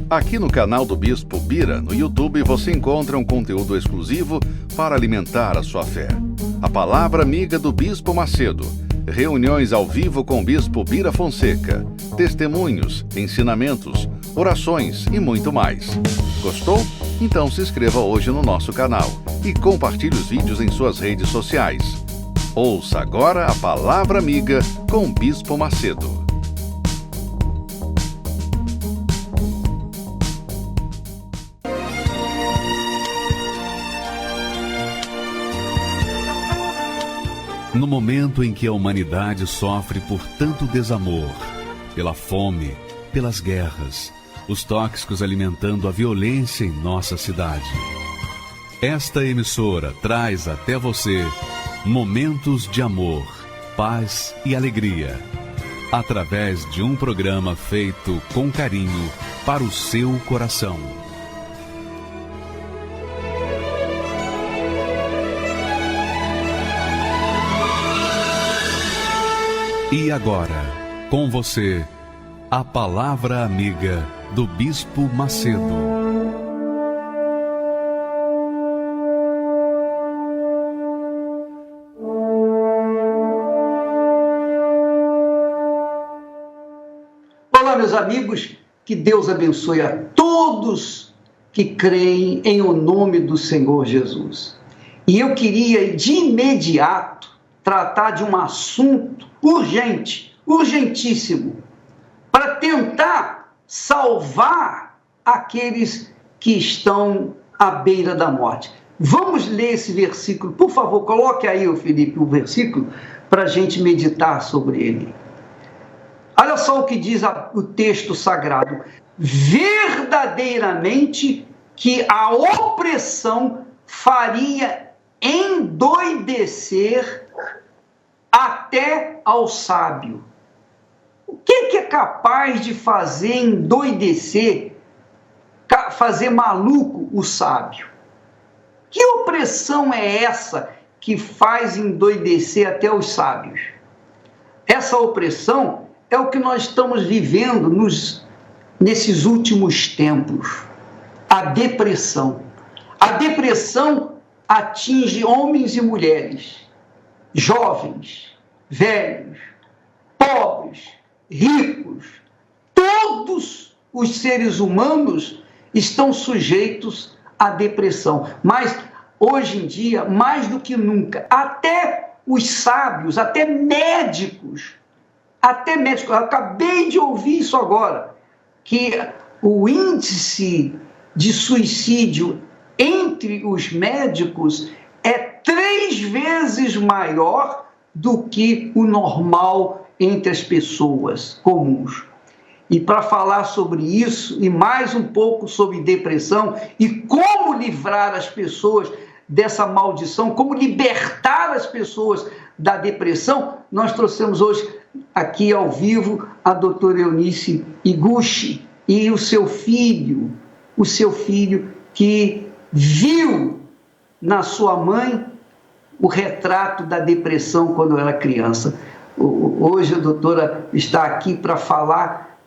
Aqui no canal do Bispo Bira, no YouTube, você encontra um conteúdo exclusivo para alimentar a sua fé. A Palavra Amiga do Bispo Macedo. Reuniões ao vivo com o Bispo Bira Fonseca. Testemunhos, ensinamentos, orações e muito mais. Gostou? Então se inscreva hoje no nosso canal e compartilhe os vídeos em suas redes sociais. Ouça agora a Palavra Amiga com o Bispo Macedo. No momento em que a humanidade sofre por tanto desamor, pela fome, pelas guerras, os tóxicos alimentando a violência em nossa cidade, esta emissora traz até você momentos de amor, paz e alegria, através de um programa feito com carinho para o seu coração. E agora, com você, a Palavra Amiga do Bispo Macedo. Olá, meus amigos, que Deus abençoe a todos que creem em o nome do Senhor Jesus. E eu queria, de imediato, tratar de um assunto urgente, urgentíssimo, para tentar salvar aqueles que estão à beira da morte. Vamos ler esse versículo, por favor, coloque aí, Felipe, o versículo, para a gente meditar sobre ele. Olha só o que diz o texto sagrado. Verdadeiramente que a opressão faria endoidecer até ao sábio. O que é capaz de fazer endoidecer, fazer maluco o sábio? Que opressão é essa que faz endoidecer até os sábios? Essa opressão é o que nós estamos vivendo nesses últimos tempos. A depressão. A depressão atinge homens e mulheres, jovens, velhos, pobres, ricos. Todos os seres humanos estão sujeitos à depressão. Mas, hoje em dia, mais do que nunca, até os sábios, até médicos, eu acabei de ouvir isso agora, que o índice de suicídio entre os médicos é 3 vezes maior do que o normal entre as pessoas comuns. E para falar sobre isso e mais um pouco sobre depressão e como livrar as pessoas dessa maldição, como libertar as pessoas da depressão, nós trouxemos hoje aqui ao vivo a doutora Eunice Iguchi e o seu filho que viu na sua mãe o retrato da depressão quando era criança. Hoje a doutora está aqui para falar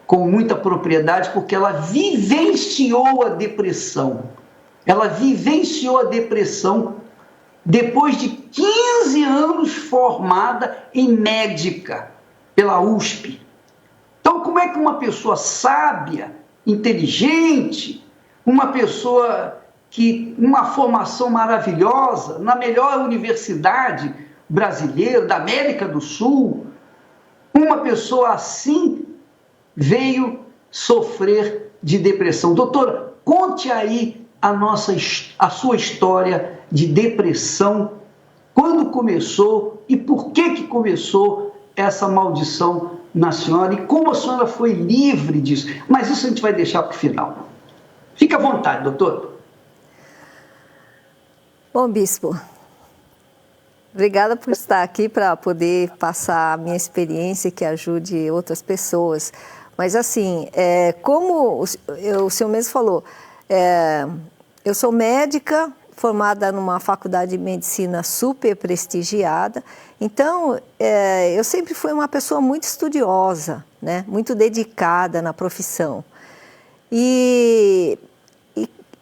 com muita propriedade, porque ela vivenciou a depressão. Ela vivenciou a depressão depois de 15 anos formada em médica pela USP. Então, como é que uma pessoa sábia, inteligente, uma pessoa que uma formação maravilhosa, na melhor universidade brasileira, da América do Sul, uma pessoa assim veio sofrer de depressão? Doutora, conte aí a sua história de depressão, quando começou e por que começou essa maldição na senhora e como a senhora foi livre disso. Mas isso a gente vai deixar para o final. Fique à vontade, doutor. Bom, bispo, obrigada por estar aqui para poder passar a minha experiência que ajude outras pessoas. Mas assim, como o senhor mesmo falou, eu sou médica, formada numa faculdade de medicina super prestigiada, então eu sempre fui uma pessoa muito estudiosa, né? Muito dedicada na profissão. E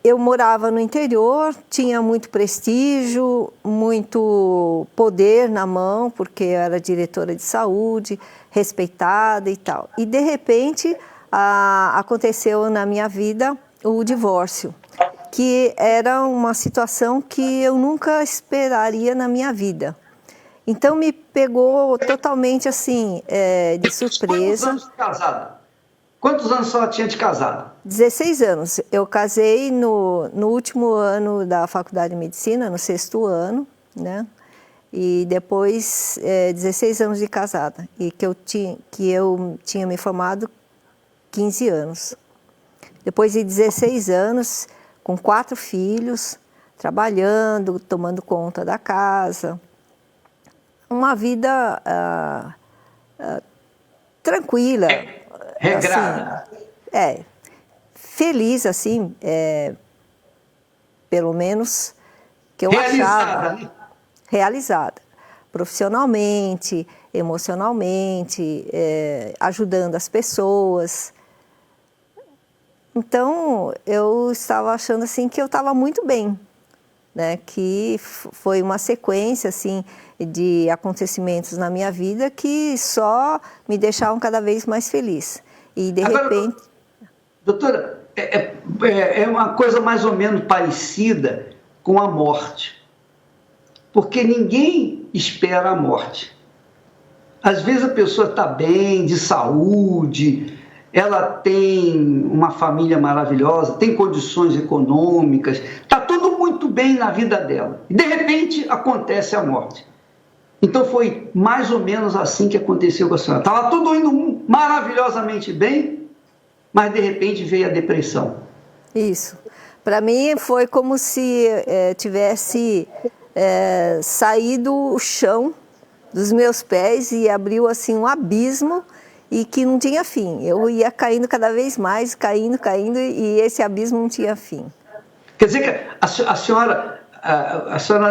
eu morava no interior, tinha muito prestígio, muito poder na mão, porque eu era diretora de saúde, respeitada e tal. E, de repente, aconteceu na minha vida o divórcio, que era uma situação que eu nunca esperaria na minha vida. Então, me pegou totalmente, assim, de surpresa. Quantos anos de casada? Quantos anos só tinha de casada? 16 anos. Eu casei no último ano da faculdade de medicina, no 6º ano, né? E depois 16 anos de casada. E que eu tinha me formado 15 anos. Depois de 16 anos, com 4 filhos, trabalhando, tomando conta da casa. Uma vida tranquila. Regrada. Assim, feliz, assim, pelo menos que eu achava. Né? Realizada. Profissionalmente, emocionalmente, ajudando as pessoas. Então, eu estava achando assim que eu estava muito bem, né? Que foi uma sequência assim de acontecimentos na minha vida que só me deixavam cada vez mais feliz. E de repente, doutora, é uma coisa mais ou menos parecida com a morte, porque ninguém espera a morte. Às vezes a pessoa está bem, de saúde, ela tem uma família maravilhosa, tem condições econômicas, está tudo muito bem na vida dela. E de repente acontece a morte. Então foi mais ou menos assim que aconteceu com a senhora. Estava tudo indo maravilhosamente bem, mas de repente veio a depressão. Isso. Para mim foi como se tivesse saído o chão dos meus pés e abriu assim um abismo e que não tinha fim. Eu ia caindo cada vez mais, caindo, e esse abismo não tinha fim. Quer dizer que a senhora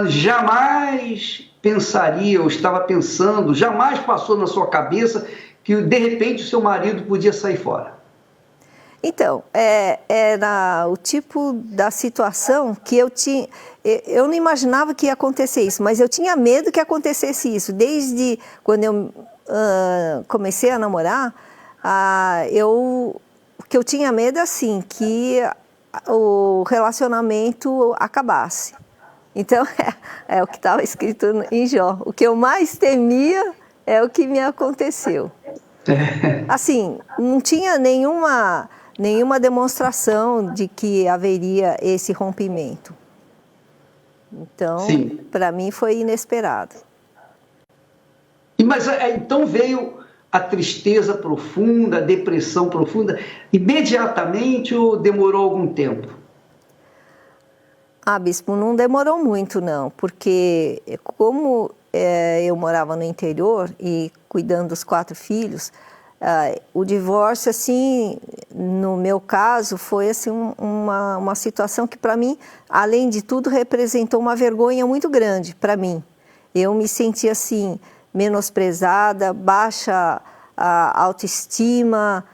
jamais pensaria, ou estava pensando, jamais passou na sua cabeça que de repente o seu marido podia sair fora? Então, era o tipo da situação que eu tinha. Eu não imaginava que ia acontecer isso, mas eu tinha medo que acontecesse isso. Desde quando eu comecei a namorar, o que eu tinha medo assim, que o relacionamento acabasse. Então, é o que estava escrito em Jó. O que eu mais temia é o que me aconteceu. Assim, não tinha nenhuma demonstração de que haveria esse rompimento. Então, para mim foi inesperado. Mas então veio a tristeza profunda, a depressão profunda, imediatamente ou demorou algum tempo? Bispo, não demorou muito não, porque como eu morava no interior e cuidando dos 4 filhos, o divórcio, assim, no meu caso, foi assim, uma situação que, para mim, além de tudo, representou uma vergonha muito grande para mim. Eu me sentia, assim, menosprezada, baixa autoestima,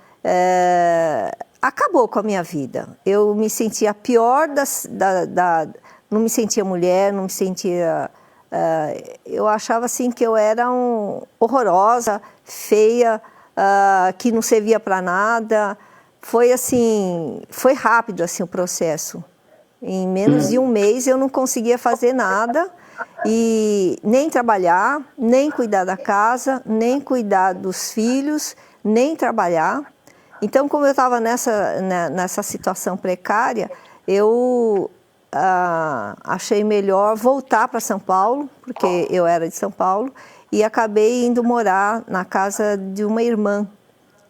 acabou com a minha vida. Eu me sentia pior, não me sentia mulher, não me sentia... eu achava, assim, que eu era horrorosa, feia, que não servia para nada. Foi assim, foi rápido assim o processo. Em menos de um mês eu não conseguia fazer nada e nem trabalhar, nem cuidar da casa, nem cuidar dos filhos, nem trabalhar. Então, como eu estava nessa situação precária, eu achei melhor voltar para São Paulo, porque eu era de São Paulo, e acabei indo morar na casa de uma irmã,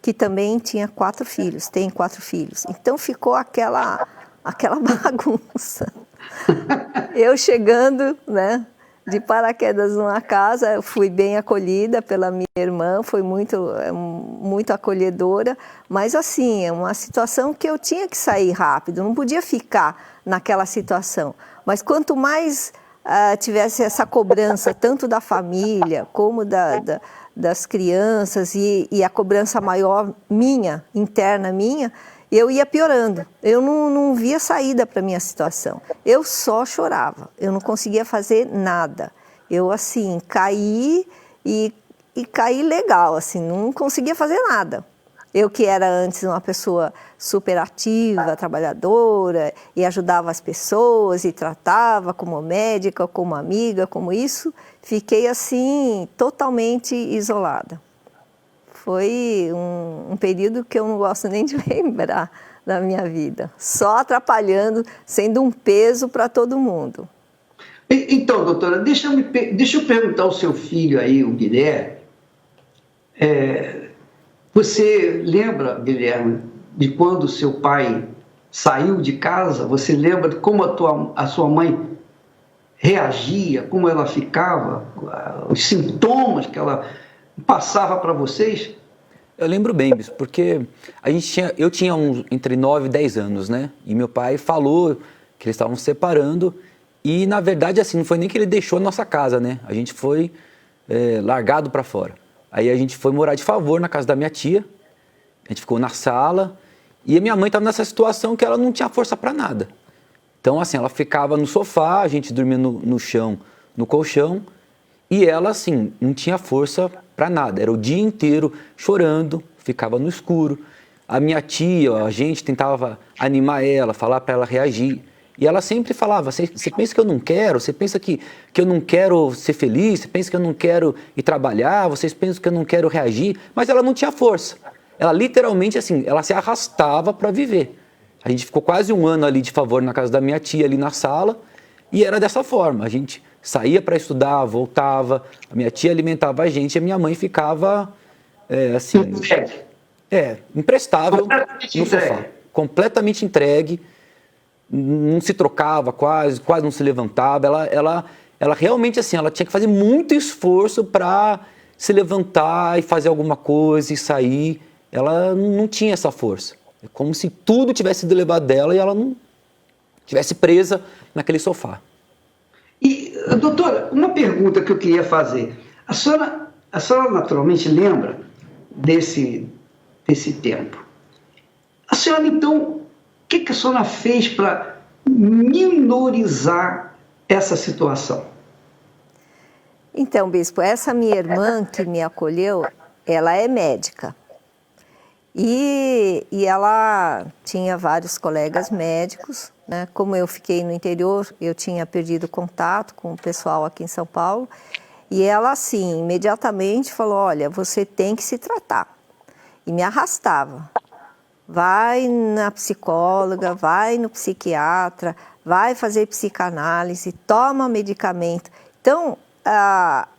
que também tinha 4 filhos, tem 4 filhos. Então ficou aquela bagunça. Eu chegando, né, de paraquedas numa casa, eu fui bem acolhida pela minha irmã, foi muito acolhedora, mas assim, é uma situação que eu tinha que sair rápido, não podia ficar naquela situação. Mas quanto mais tivesse essa cobrança, tanto da família como das crianças e a cobrança maior minha, interna minha, eu ia piorando. Eu não via saída para a minha situação. Eu só chorava, eu não conseguia fazer nada. Eu, assim, caí e caí legal, assim, não conseguia fazer nada. Eu que era antes uma pessoa super ativa, trabalhadora, e ajudava as pessoas, e tratava como médica, como amiga, como isso, fiquei assim, totalmente isolada. Foi um período que eu não gosto nem de lembrar da minha vida, só atrapalhando, sendo um peso para todo mundo. Então, doutora, deixa eu perguntar ao seu filho aí, o Guilherme, você lembra, Guilherme, de quando seu pai saiu de casa? Você lembra de como a sua mãe reagia, como ela ficava, os sintomas que ela passava para vocês? Eu lembro bem, Bispo, porque eu tinha entre 9 e 10 anos, né? E meu pai falou que eles estavam se separando e, na verdade, assim, não foi nem que ele deixou a nossa casa, né? A gente foi largado para fora. Aí a gente foi morar de favor na casa da minha tia, a gente ficou na sala e a minha mãe estava nessa situação que ela não tinha força para nada. Então, assim, ela ficava no sofá, a gente dormia no chão, no colchão, e ela, assim, não tinha força para nada. Era o dia inteiro chorando, ficava no escuro. A minha tia, a gente tentava animar ela, falar para ela reagir. E ela sempre falava, você pensa que eu não quero? Você pensa que eu não quero ser feliz? Você pensa que eu não quero ir trabalhar? Vocês pensam que eu não quero reagir? Mas ela não tinha força. Ela literalmente, assim, ela se arrastava para viver. A gente ficou quase um ano ali de favor na casa da minha tia, ali na sala, e era dessa forma. A gente saía para estudar, voltava, a minha tia alimentava a gente e a minha mãe ficava, assim, imprestável no sofá. Completamente entregue. Não se trocava quase não se levantava, ela realmente assim, ela tinha que fazer muito esforço para se levantar e fazer alguma coisa e sair, ela não tinha essa força, é como se tudo tivesse sido levado dela e ela não tivesse presa naquele sofá. E, doutora, uma pergunta que eu queria fazer, a senhora naturalmente lembra desse tempo, a senhora então, o que a senhora fez para minorizar essa situação? Então, Bispo, essa minha irmã que me acolheu, ela é médica. E ela tinha vários colegas médicos, né? Como eu fiquei no interior, eu tinha perdido contato com o pessoal aqui em São Paulo. E ela, assim, imediatamente falou, olha, você tem que se tratar. E me arrastava. Vai na psicóloga, vai no psiquiatra, vai fazer psicanálise, toma medicamento. Então,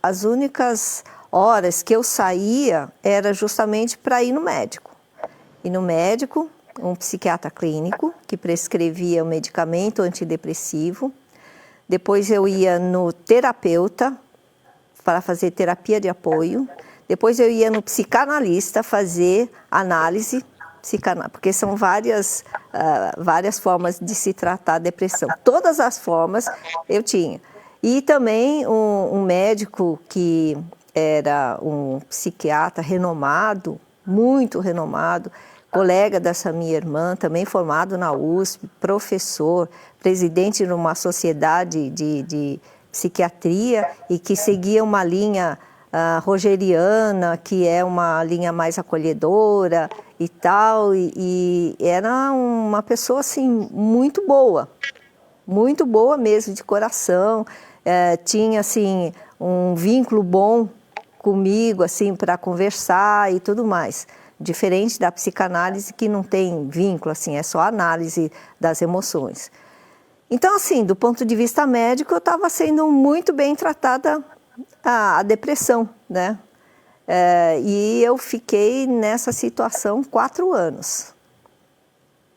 as únicas horas que eu saía era justamente para ir no médico. E no médico, um psiquiatra clínico que prescrevia o medicamento antidepressivo. Depois eu ia no terapeuta para fazer terapia de apoio. Depois eu ia no psicanalista fazer análise, porque são várias formas de se tratar a depressão. Todas as formas eu tinha. E também um médico que era um psiquiatra renomado, muito renomado, colega dessa minha irmã, também formado na USP, professor, presidente de uma sociedade de psiquiatria e que seguia uma linha rogeriana, que é uma linha mais acolhedora e tal, e era uma pessoa assim muito boa mesmo, de coração, tinha assim um vínculo bom comigo assim para conversar e tudo mais, diferente da psicanálise que não tem vínculo, assim, é só análise das emoções. Então, assim, do ponto de vista médico, eu estava sendo muito bem tratada a depressão, né? E eu fiquei nessa situação 4 anos,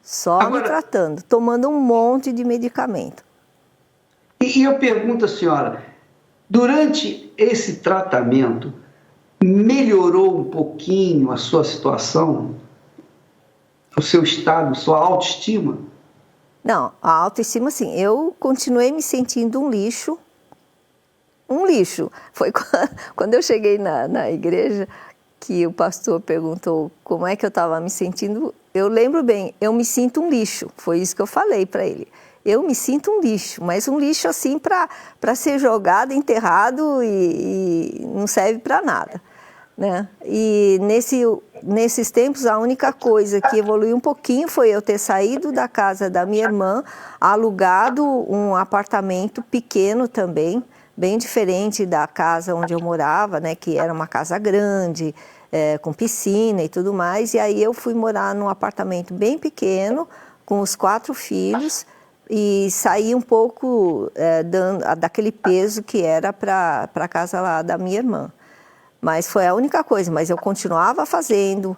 só me tratando, tomando um monte de medicamento. E eu pergunto à senhora, durante esse tratamento, melhorou um pouquinho a sua situação, o seu estado, sua autoestima? Não, a autoestima, sim. Eu continuei me sentindo um lixo, um lixo. Foi quando eu cheguei na igreja que o pastor perguntou como é que eu estava me sentindo. Eu lembro bem, eu me sinto um lixo. Foi isso que eu falei para ele. Eu me sinto um lixo, mas um lixo assim para ser jogado, enterrado e não serve para nada, né? E nesses tempos, a única coisa que evoluiu um pouquinho foi eu ter saído da casa da minha irmã, alugado um apartamento pequeno também, bem diferente da casa onde eu morava, né, que era uma casa grande, com piscina e tudo mais. E aí eu fui morar num apartamento bem pequeno, com os 4 filhos, e saí um pouco daquele peso que era para a casa lá da minha irmã. Mas foi a única coisa, mas eu continuava fazendo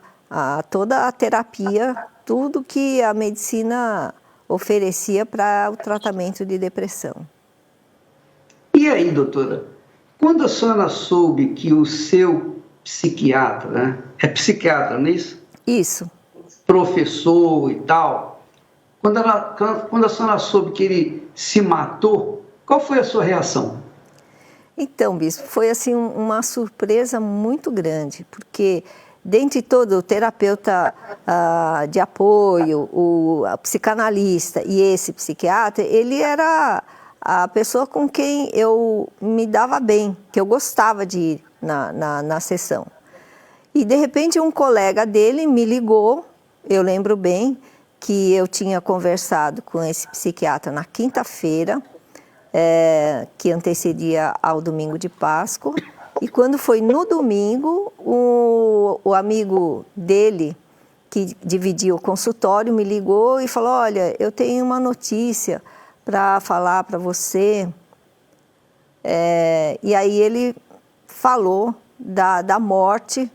toda a terapia, tudo que a medicina oferecia para o tratamento de depressão. E aí, doutora, quando a senhora soube que o seu psiquiatra, né, é psiquiatra, não é isso? Isso. Professor e tal, quando a senhora soube que ele se matou, qual foi a sua reação? Então, bispo, foi assim uma surpresa muito grande, porque dentre todo o terapeuta de apoio, o psicanalista e esse psiquiatra, ele era a pessoa com quem eu me dava bem, que eu gostava de ir na sessão. E, de repente, um colega dele me ligou, eu lembro bem, que eu tinha conversado com esse psiquiatra na quinta-feira, que antecedia ao domingo de Páscoa, e quando foi no domingo, o amigo dele, que dividia o consultório, me ligou e falou: olha, eu tenho uma notícia para falar para você. E aí ele falou da morte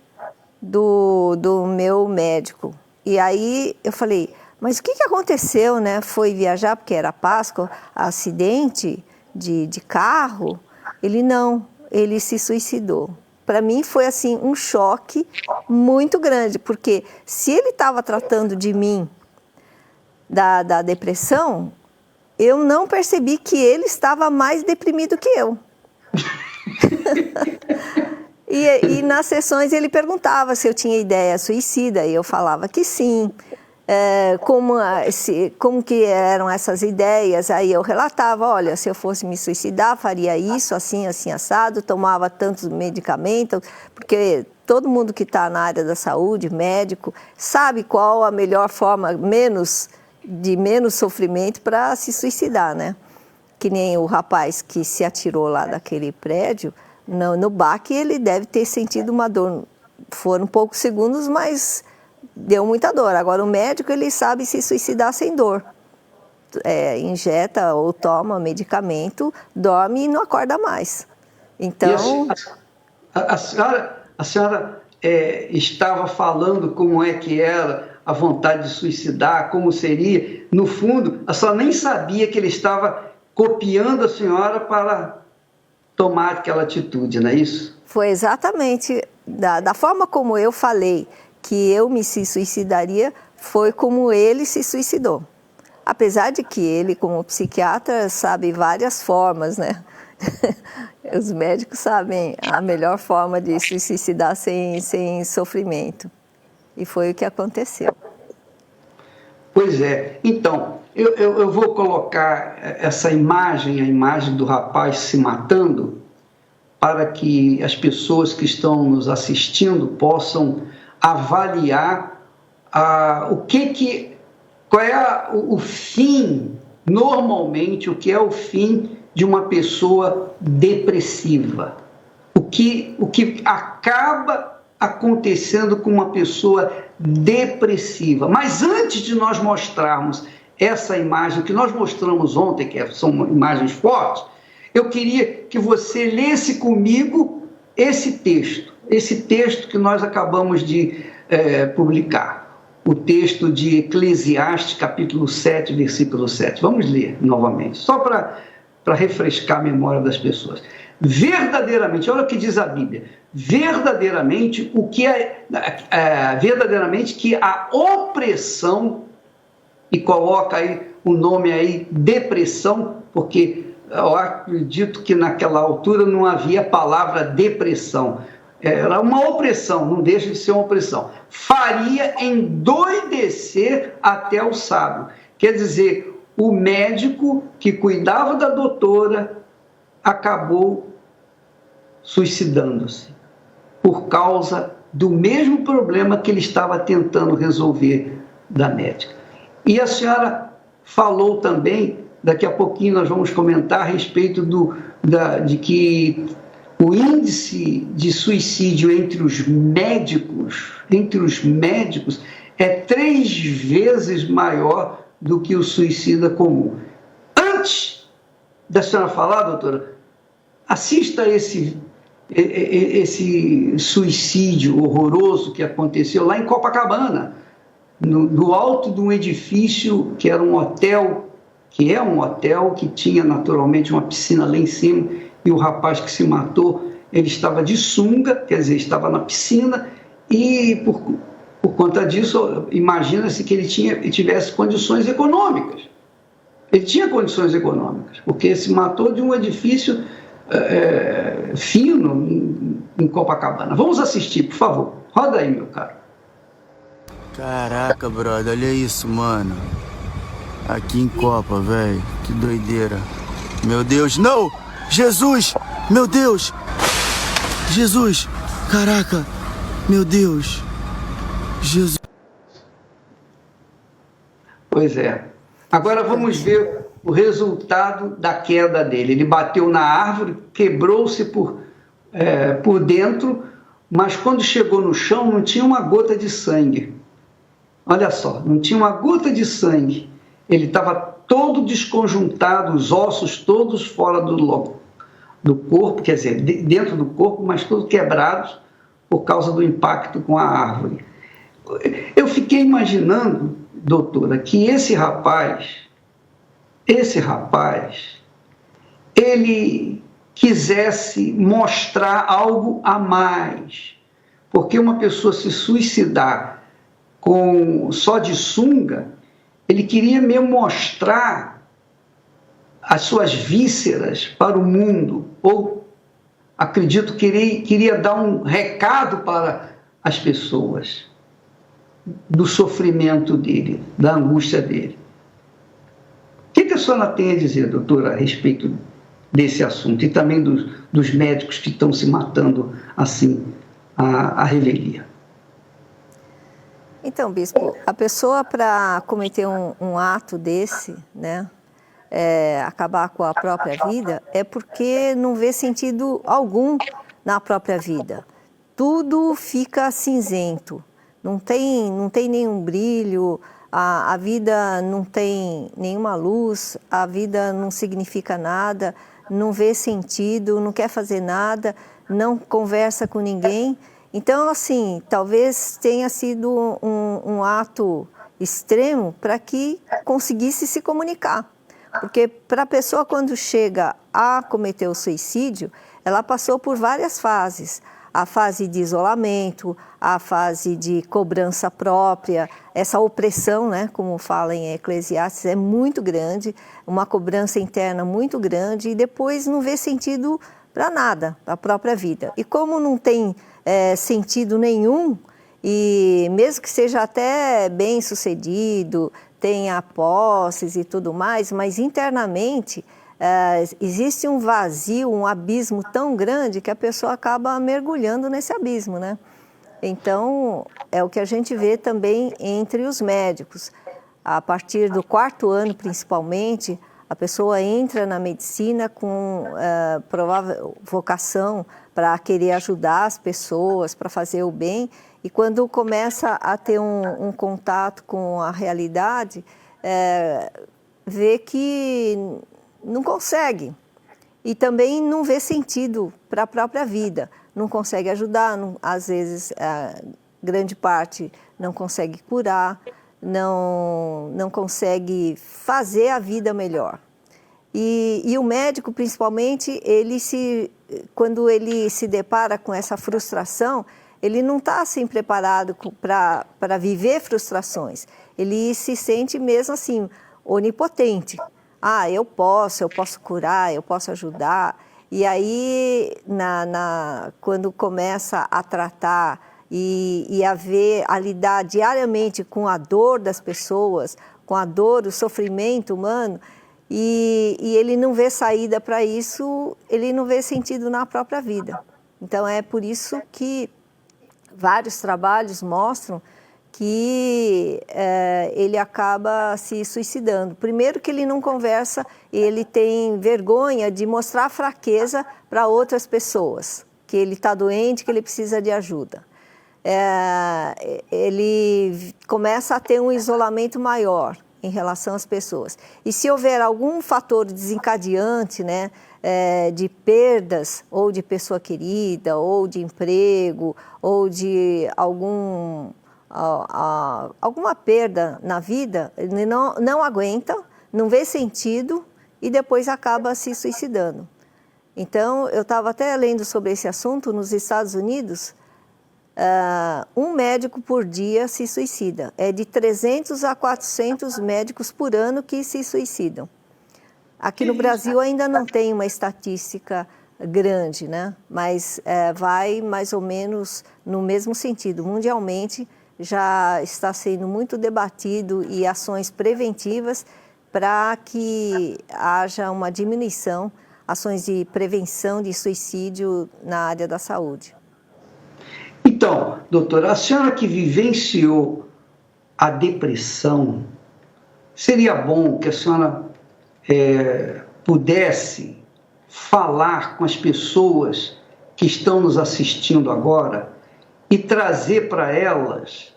do meu médico. E aí eu falei: mas o que aconteceu, né? Foi viajar porque era Páscoa, acidente de carro? Ele se suicidou. Para mim foi assim um choque muito grande, porque se ele estava tratando de mim da depressão, eu não percebi que ele estava mais deprimido que eu. E nas sessões ele perguntava se eu tinha ideia suicida, e eu falava que sim. Como que eram essas ideias, aí eu relatava: olha, se eu fosse me suicidar, faria isso, assim, assim, assado, tomava tantos medicamentos, porque todo mundo que está na área da saúde, médico, sabe qual a melhor forma, de menos sofrimento para se suicidar, né? Que nem o rapaz que se atirou lá daquele prédio, no baque, ele deve ter sentido uma dor. Foram poucos segundos, mas deu muita dor. Agora, o médico, ele sabe se suicidar sem dor. Injeta ou toma medicamento, dorme e não acorda mais. Então... A senhora estava falando como é que era a vontade de suicidar, como seria. No fundo, a senhora nem sabia que ele estava copiando a senhora para tomar aquela atitude, não é isso? Foi exatamente da forma como eu falei que eu me suicidaria, foi como ele se suicidou. Apesar de que ele, como psiquiatra, sabe várias formas, né? Os médicos sabem a melhor forma de se suicidar sem sofrimento. E foi o que aconteceu. Pois é. Então, eu vou colocar essa imagem, a imagem do rapaz se matando, para que as pessoas que estão nos assistindo possam avaliar qual é o fim, normalmente, o que é o fim de uma pessoa depressiva. O que acaba acontecendo com uma pessoa depressiva. Mas antes de nós mostrarmos essa imagem que nós mostramos ontem, que são imagens fortes, eu queria que você lesse comigo esse texto que nós acabamos de publicar, o texto de Eclesiastes, capítulo 7, versículo 7. Vamos ler novamente, só para refrescar a memória das pessoas. Verdadeiramente, olha o que diz a Bíblia, verdadeiramente que a opressão, e coloca aí o nome aí, depressão, porque eu acredito que naquela altura não havia a palavra depressão. Era uma opressão, não deixa de ser uma opressão. Faria endoidecer até o sábio. Quer dizer, o médico que cuidava da doutora acabou suicidando-se por causa do mesmo problema que ele estava tentando resolver da médica. E a senhora falou também, daqui a pouquinho nós vamos comentar a respeito de que o índice de suicídio entre os médicos é 3 vezes maior do que o suicida comum. Antes da senhora falar, doutora, assista esse suicídio horroroso que aconteceu lá em Copacabana, no alto de um edifício que era um hotel, que tinha naturalmente uma piscina lá em cima, e o rapaz que se matou, ele estava de sunga, quer dizer, estava na piscina, e por conta disso, imagina-se que ele tivesse condições econômicas. Ele tinha condições econômicas, porque se matou de um edifício fino em Copacabana. Vamos assistir, por favor. Roda aí, meu caro. Caraca, brother, olha isso, mano. Aqui em Copa, velho. Que doideira. Meu Deus, não! Jesus! Meu Deus! Jesus! Caraca! Meu Deus! Jesus! Pois é. Agora vamos ver o resultado da queda dele. Ele bateu na árvore, quebrou-se por dentro, mas quando chegou no chão não tinha uma gota de sangue. Olha só, não tinha uma gota de sangue. Ele estava todo desconjuntado, os ossos todos fora do corpo, quer dizer, dentro do corpo, mas todos quebrados por causa do impacto com a árvore. Eu fiquei imaginando, doutora, que esse rapaz, ele quisesse mostrar algo a mais, porque uma pessoa se suicidar só de sunga, ele queria mesmo mostrar as suas vísceras para o mundo, ou acredito que queria dar um recado para as pessoas do sofrimento dele, da angústia dele. O que a senhora tem a dizer, doutora, a respeito desse assunto e também dos médicos que estão se matando assim à revelia? Então, bispo, a pessoa para cometer um ato desse, né, acabar com a própria vida, é porque não vê sentido algum na própria vida. Tudo fica cinzento, não tem nenhum brilho, a vida não tem nenhuma luz, a vida não significa nada, não vê sentido, não quer fazer nada, não conversa com ninguém. Então, assim, talvez tenha sido um ato extremo para que conseguisse se comunicar. Porque para a pessoa, quando chega a cometer o suicídio, ela passou por várias fases. A fase de isolamento, a fase de cobrança própria, essa opressão, né, como fala em Eclesiastes, é muito grande, uma cobrança interna muito grande, e depois não vê sentido para nada, para a própria vida. E como não tem sentido nenhum, e mesmo que seja até bem sucedido, tenha posses e tudo mais, mas internamente existe um vazio, um abismo tão grande que a pessoa acaba mergulhando nesse abismo, né? Então, é o que a gente vê também entre os médicos. A partir do 4º ano, principalmente, a pessoa entra na medicina com provável vocação para querer ajudar as pessoas, para fazer o bem, e quando começa a ter um contato com a realidade, vê que não consegue, e também não vê sentido para a própria vida, não consegue ajudar, às vezes, grande parte não consegue curar, não consegue fazer a vida melhor. E o médico, principalmente, quando ele se depara com essa frustração, ele não está assim preparado para viver frustrações. Ele se sente mesmo assim, onipotente. eu posso curar, eu posso ajudar. E aí, quando começa a tratar e a lidar diariamente com a dor das pessoas, com a dor, o sofrimento humano, e ele não vê saída para isso, ele não vê sentido na própria vida. Então, é por isso que vários trabalhos mostram que ele acaba se suicidando. Primeiro que ele não conversa, ele tem vergonha de mostrar fraqueza para outras pessoas, que ele está doente, que ele precisa de ajuda. Ele começa a ter um isolamento maior em relação às pessoas. E se houver algum fator desencadeante, né, de perdas, ou de pessoa querida, ou de emprego, ou de alguma perda na vida, ele não aguenta, não vê sentido e depois acaba se suicidando. Então, eu estava até lendo sobre esse assunto. Nos Estados Unidos, um médico por dia se suicida. É de 300 a 400 médicos por ano que se suicidam. Aqui no Brasil ainda não tem uma estatística grande, né? Mas vai mais ou menos no mesmo sentido. Mundialmente já está sendo muito debatido e ações preventivas para que haja uma diminuição, ações de prevenção de suicídio na área da saúde. Então, doutora, a senhora que vivenciou a depressão, seria bom que a senhora pudesse falar com as pessoas que estão nos assistindo agora e trazer para elas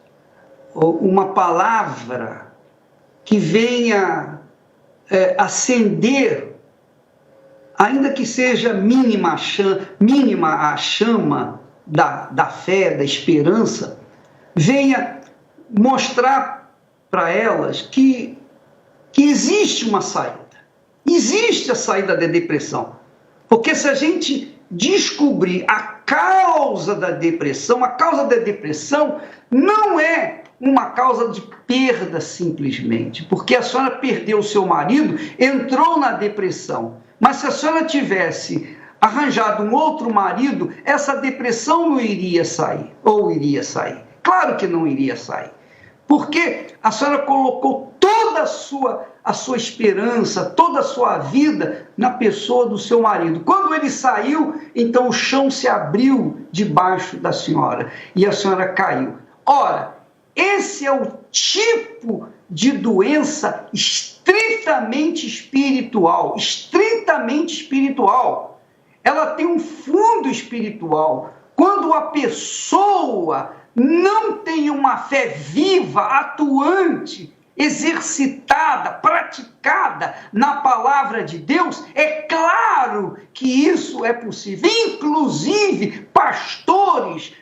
uma palavra que venha acender, ainda que seja mínima a chama da fé, da esperança, venha mostrar para elas que existe uma saída. Existe a saída da depressão. Porque se a gente descobrir a causa da depressão não é uma causa de perda simplesmente, porque a senhora perdeu o seu marido, entrou na depressão. Mas se a senhora tivesse arranjado um outro marido, essa depressão não iria sair, ou iria sair? Claro que não iria sair, porque a senhora colocou toda a sua esperança, toda a sua vida na pessoa do seu marido. Quando ele saiu, então o chão se abriu debaixo da senhora e a senhora caiu. Ora, esse é o tipo de doença estritamente espiritual, Ela tem um fundo espiritual. Quando a pessoa não tem uma fé viva, atuante, exercitada, praticada na palavra de Deus, é claro que isso é possível. Inclusive, pastores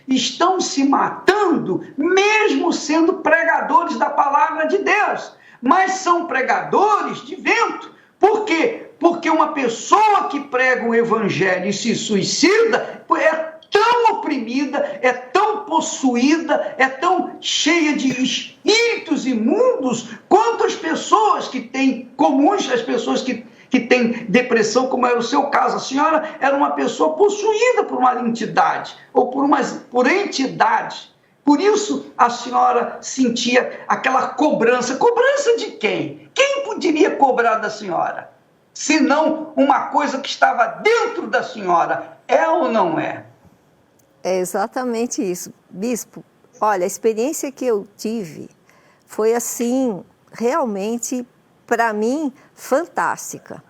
estão se matando, mesmo sendo pregadores da palavra de Deus, mas são pregadores de vento. Por quê? Porque uma pessoa que prega o evangelho e se suicida é tão oprimida, é tão possuída, é tão cheia de espíritos imundos quanto as pessoas que têm comuns, as pessoas que têm depressão, como era o seu caso. A senhora era uma pessoa possuída por uma entidade, ou por entidades. Por isso a senhora sentia aquela cobrança. Cobrança de quem? Quem poderia cobrar da senhora? Se não uma coisa que estava dentro da senhora. É ou não é? É exatamente isso. Bispo, olha, a experiência que eu tive foi assim, realmente, para mim, fantástica.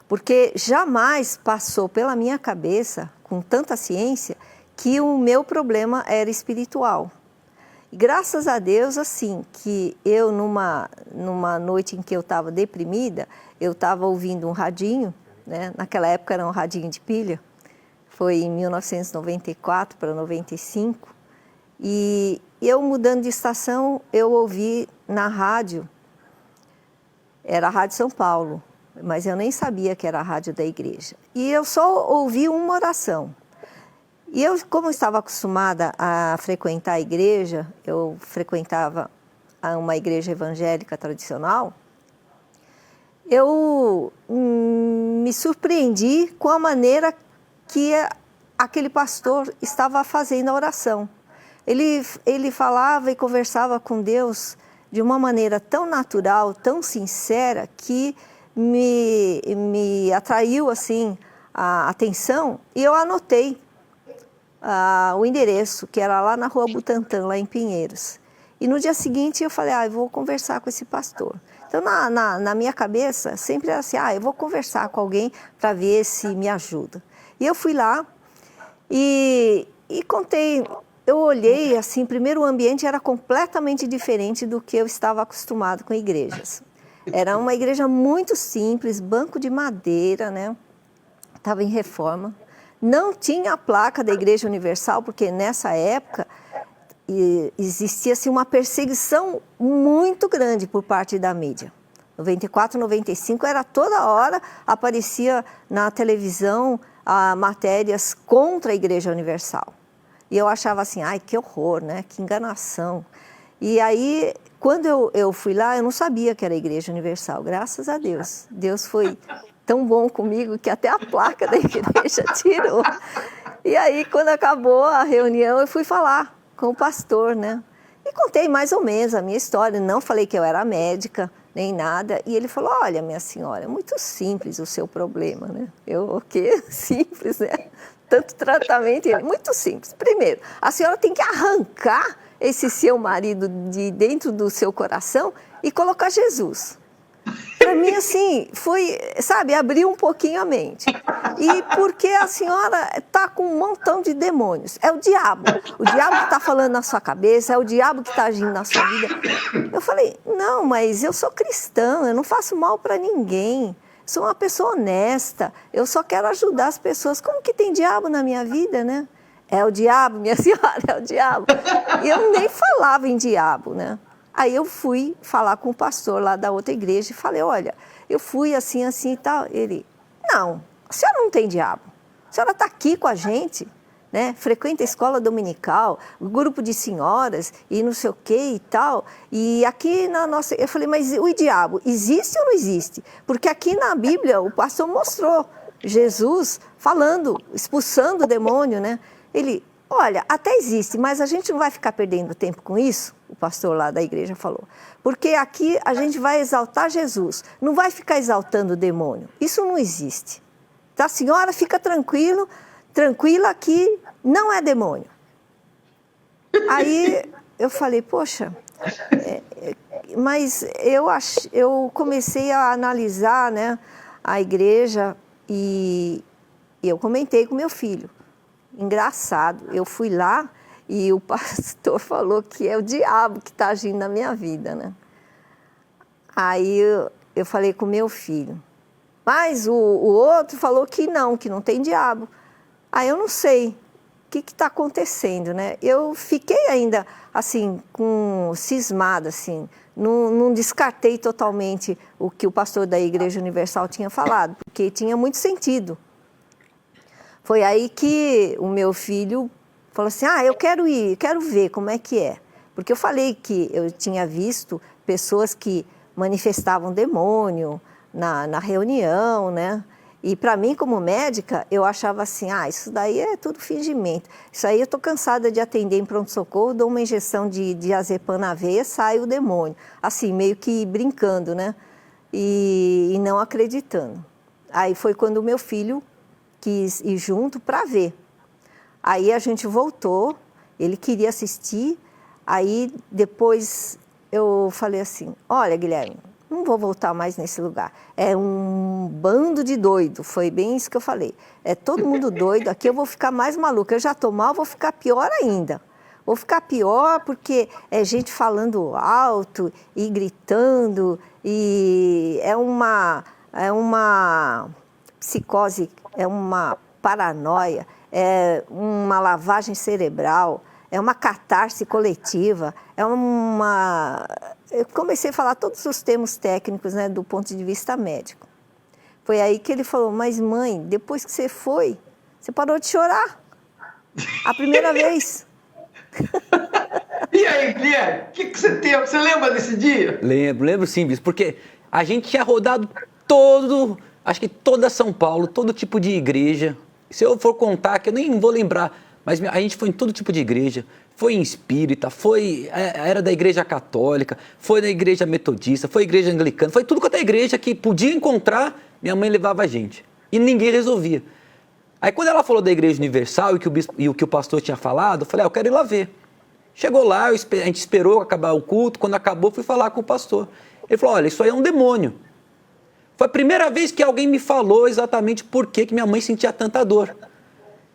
Porque jamais passou pela minha cabeça, com tanta ciência, que o meu problema era espiritual. E graças a Deus, assim, que eu numa noite em que eu estava deprimida, eu estava ouvindo um radinho, né? Naquela época era um radinho de pilha, foi em 1994 para 95, e eu mudando de estação, eu ouvi na rádio, era a Rádio São Paulo, mas eu nem sabia que era a rádio da igreja. E eu só ouvi uma oração. E eu, como estava acostumada a frequentar a igreja, eu frequentava uma igreja evangélica tradicional, eu me surpreendi com a maneira que aquele pastor estava fazendo a oração. Ele falava e conversava com Deus de uma maneira tão natural, tão sincera, que me atraiu assim a atenção, e eu anotei o endereço, que era lá na Rua Butantã, lá em Pinheiros. E no dia seguinte eu falei, eu vou conversar com esse pastor. Então na minha cabeça sempre era assim, eu vou conversar com alguém para ver se me ajuda. E eu fui lá e contei, eu olhei assim, primeiro o ambiente era completamente diferente do que eu estava acostumado com igrejas. Era uma igreja muito simples, banco de madeira, né? Estava em reforma. Não tinha a placa da Igreja Universal, porque nessa época existia assim, uma perseguição muito grande por parte da mídia. 94, 95, era toda hora, aparecia na televisão matérias contra a Igreja Universal. E eu achava assim, que horror, né? Que enganação. E aí, quando eu fui lá, eu não sabia que era a Igreja Universal, graças a Deus. Deus foi tão bom comigo que até a placa da igreja tirou. E aí, quando acabou a reunião, eu fui falar com o pastor, né? E contei mais ou menos a minha história, não falei que eu era médica, nem nada. E ele falou, olha, minha senhora, é muito simples o seu problema, né? Eu, o quê? Simples, né? Tanto tratamento, muito simples. Primeiro, a senhora tem que arrancar esse seu marido de dentro do seu coração e colocar Jesus. Para mim, assim, foi, sabe, abriu um pouquinho a mente. E porque a senhora está com um montão de demônios. É o diabo. O diabo que está falando na sua cabeça, é o diabo que está agindo na sua vida. Eu falei, não, mas eu sou cristã, eu não faço mal para ninguém. Sou uma pessoa honesta, eu só quero ajudar as pessoas. Como que tem diabo na minha vida, né? É o diabo, minha senhora, é o diabo. E eu nem falava em diabo, né? Aí eu fui falar com o pastor lá da outra igreja e falei, olha, eu fui assim, assim e tal. Ele, não, a senhora não tem diabo. A senhora está aqui com a gente, né? Frequenta a escola dominical, o grupo de senhoras e não sei o que e tal. E aqui na nossa... Eu falei, mas o diabo existe ou não existe? Porque aqui na Bíblia o pastor mostrou Jesus falando, expulsando o demônio, né? Ele, olha, até existe, mas a gente não vai ficar perdendo tempo com isso, o pastor lá da igreja falou. Porque aqui a gente vai exaltar Jesus, não vai ficar exaltando o demônio. Isso não existe. Tá, senhora, fica tranquila que não é demônio. Aí eu falei, poxa, mas eu comecei a analisar, né, a igreja e eu comentei com meu filho. Engraçado, eu fui lá e o pastor falou que é o diabo que está agindo na minha vida, né? Aí eu falei com meu filho, mas o outro falou que não tem diabo. Aí eu não sei o que está acontecendo, né? Eu fiquei ainda assim, cismada, assim, não descartei totalmente o que o pastor da Igreja Universal tinha falado, porque tinha muito sentido. Foi aí que o meu filho falou assim, eu quero ir, quero ver como é que é. Porque eu falei que eu tinha visto pessoas que manifestavam demônio na reunião, né? E para mim, como médica, eu achava assim, isso daí é tudo fingimento. Isso aí eu estou cansada de atender em pronto-socorro, dou uma injeção de diazepam na veia, sai o demônio. Assim, meio que brincando, né? E não acreditando. Aí foi quando o meu filho quis ir junto para ver. Aí a gente voltou, ele queria assistir, aí depois eu falei assim, olha, Guilherme, não vou voltar mais nesse lugar. É um bando de doido, foi bem isso que eu falei. É todo mundo doido, aqui eu vou ficar mais maluca. Eu já estou mal, vou ficar pior ainda. Vou ficar pior porque é gente falando alto e gritando, e é uma psicose, é uma paranoia, é uma lavagem cerebral, é uma catarse coletiva, Eu comecei a falar todos os termos técnicos, né, do ponto de vista médico. Foi aí que ele falou, mas mãe, depois que você foi, você parou de chorar. A primeira vez. E aí, Guilherme, o que você tem? Você lembra desse dia? Lembro sim, bispo, porque a gente tinha rodado acho que toda São Paulo, todo tipo de igreja. Se eu for contar, que eu nem vou lembrar, mas a gente foi em todo tipo de igreja. Foi em espírita, era da igreja católica, foi da igreja metodista, foi igreja anglicana, foi tudo quanto é igreja que podia encontrar, minha mãe levava a gente. E ninguém resolvia. Aí quando ela falou da igreja universal e o que o pastor tinha falado, eu falei, eu quero ir lá ver. Chegou lá, a gente esperou acabar o culto, quando acabou fui falar com o pastor. Ele falou, olha, isso aí é um demônio. Foi a primeira vez que alguém me falou exatamente por que minha mãe sentia tanta dor.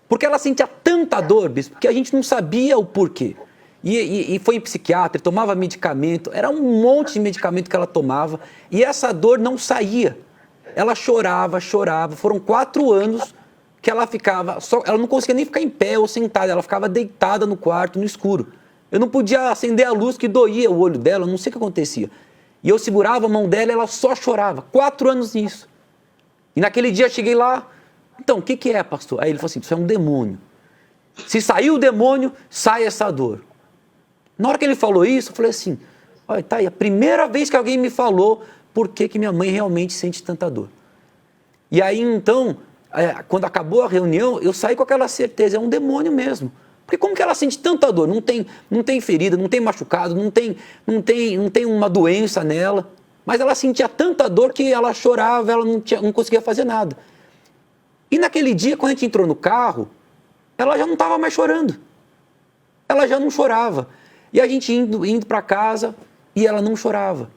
Porque ela sentia tanta dor, bispo, que a gente não sabia o porquê. E foi em psiquiatra, tomava medicamento, era um monte de medicamento que ela tomava, e essa dor não saía. Ela chorava. Foram 4 anos que ela ficava, ela não conseguia nem ficar em pé ou sentada, ela ficava deitada no quarto, no escuro. Eu não podia acender a luz que doía o olho dela, não sei o que acontecia. E eu segurava a mão dela e ela só chorava. 4 anos nisso. E naquele dia eu cheguei lá, então, o que é, pastor? Aí ele falou assim, isso é um demônio. Se sair o demônio, sai essa dor. Na hora que ele falou isso, eu falei assim, olha, tá aí, a primeira vez que alguém me falou por que minha mãe realmente sente tanta dor. E aí, então, quando acabou a reunião, eu saí com aquela certeza, é um demônio mesmo. Porque como que ela sente tanta dor? Não tem ferida, não tem machucado, não tem uma doença nela. Mas ela sentia tanta dor que ela chorava, ela não conseguia fazer nada. E naquele dia, quando a gente entrou no carro, ela já não estava mais chorando. Ela já não chorava. E a gente indo para casa e ela não chorava.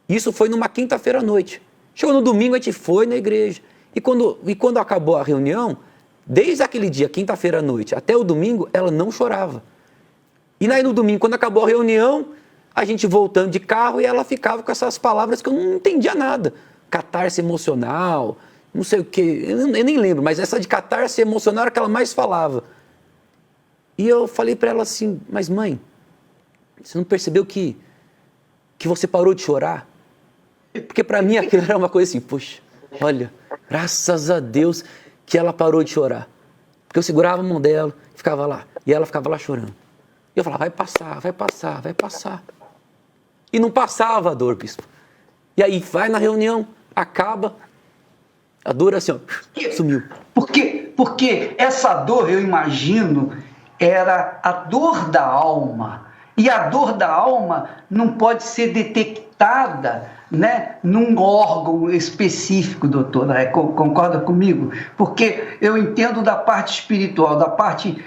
Isso foi numa quinta-feira à noite. Chegou no domingo, a gente foi na igreja. E quando acabou a reunião, desde aquele dia, quinta-feira à noite, até o domingo, ela não chorava. E aí no domingo, quando acabou a reunião, a gente voltando de carro e ela ficava com essas palavras que eu não entendia nada. Catarse emocional, não sei o quê, eu nem lembro, mas essa de catarse emocional era a que ela mais falava. E eu falei para ela assim, mas mãe, você não percebeu que você parou de chorar? Porque para mim aquilo era uma coisa assim, poxa, olha, graças a Deus que ela parou de chorar. Porque eu segurava a mão dela, ficava lá, e ela ficava lá chorando. E eu falava, vai passar, vai passar, vai passar. E não passava a dor, bispo. E aí vai na reunião, acaba, a dor assim, ó, sumiu. Porque essa dor, eu imagino, era a dor da alma. E a dor da alma não pode ser detectada, né, num órgão específico, doutora. Concorda comigo? Porque eu entendo da parte espiritual, da parte